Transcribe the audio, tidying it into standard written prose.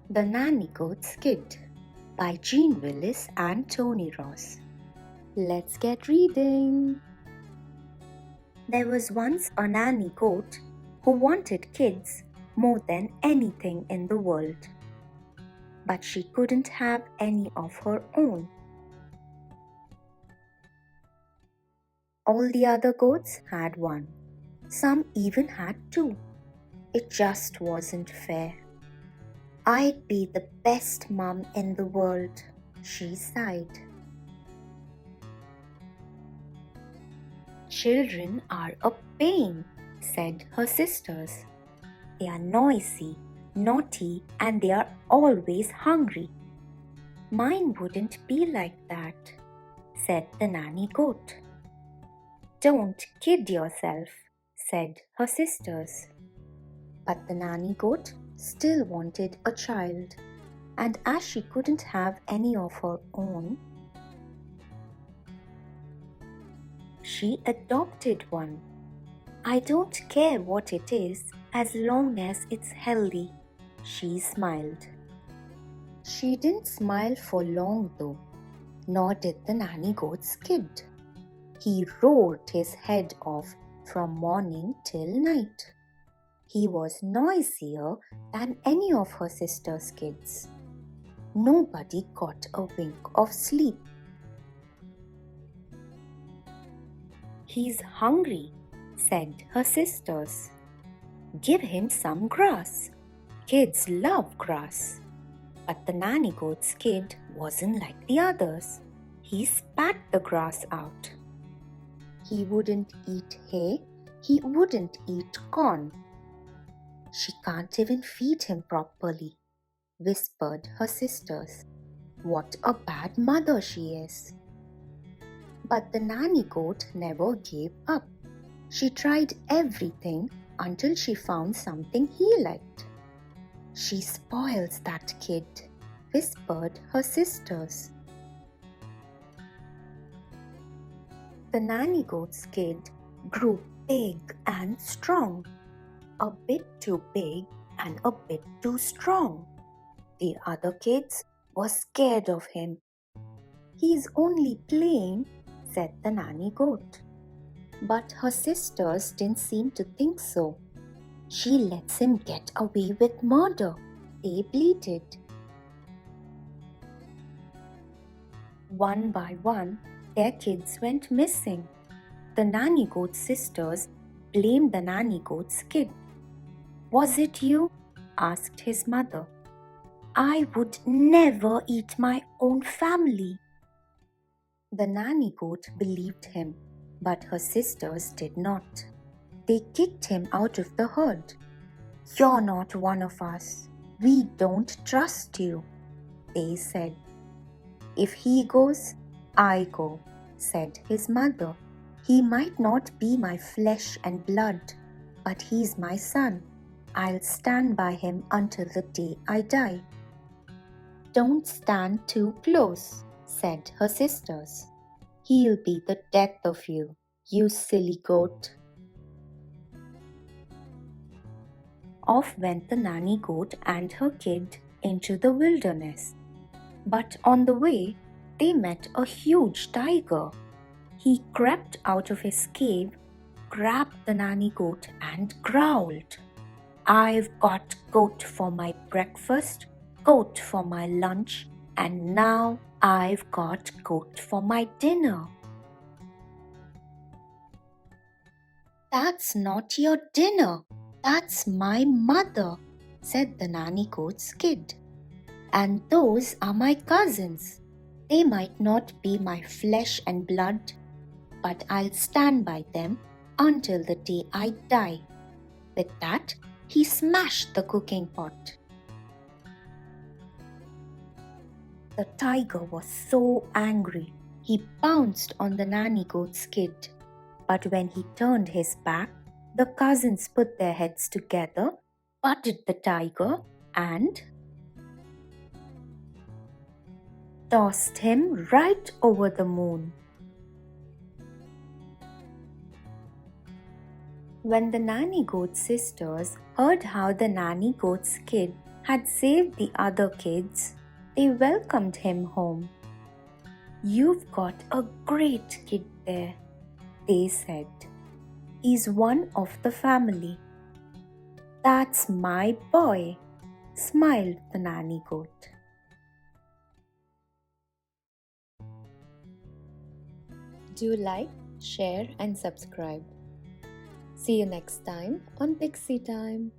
The Nanny Goat's Kid by Jeanne Willis and Tony Ross. Let's get reading. There was once a nanny goat who wanted kids more than anything in the world. But she couldn't have any of her own. All the other goats had one. Some even had two. It just wasn't fair. I'd be the best mom in the world, she sighed. Children are a pain, said her sisters. They are noisy, naughty, and they are always hungry. Mine wouldn't be like that, said the nanny goat. Don't kid yourself, said her sisters. But the nanny goat still wanted a child, and as she couldn't have any of her own, she adopted one. I don't care what it is as long as it's healthy, she smiled. She didn't smile for long though, nor did the nanny goat's kid. He roared his head off from morning till night. He was noisier than any of her sister's kids. Nobody got a wink of sleep. He's hungry, said her sisters. Give him some grass. Kids love grass. But the nanny goat's kid wasn't like the others. He spat the grass out. He wouldn't eat hay. He wouldn't eat corn. She can't even feed him properly, whispered her sisters. What a bad mother she is. But the nanny goat never gave up. She tried everything until she found something he liked. She spoils that kid, whispered her sisters. The nanny goat's kid grew big and strong. A bit too big and a bit too strong. The other kids were scared of him. He's only playing, said the nanny goat. But her sisters didn't seem to think so. She lets him get away with murder, they bleated. One by one, their kids went missing. The nanny goat's sisters blamed the nanny goat's kid. Was it you? Asked his mother. I would never eat my own family. The nanny goat believed him, but her sisters did not. They kicked him out of the herd. You're not one of us. We don't trust you, they said. If he goes, I go, said his mother. He might not be my flesh and blood, but he's my son. I'll stand by him until the day I die. Don't stand too close, said her sisters. He'll be the death of you, you silly goat. Off went the nanny goat and her kid into the wilderness. But on the way, they met a huge tiger. He crept out of his cave, grabbed the nanny goat and growled. I've got goat for my breakfast, goat for my lunch, and now I've got goat for my dinner. That's not your dinner, that's my mother, said the nanny goat's kid. And those are my cousins. They might not be my flesh and blood, but I'll stand by them until the day I die. With that, he smashed the cooking pot. The tiger was so angry, he pounced on the nanny goat's kid. But when he turned his back, the cousins put their heads together, butted the tiger, and tossed him right over the moon. When the nanny goat's sisters heard how the nanny goat's kid had saved the other kids, they welcomed him home. "You've got a great kid there," they said. "He's one of the family." "That's my boy," smiled the nanny goat. Do like, share, and subscribe. See you next time on Pixie Time.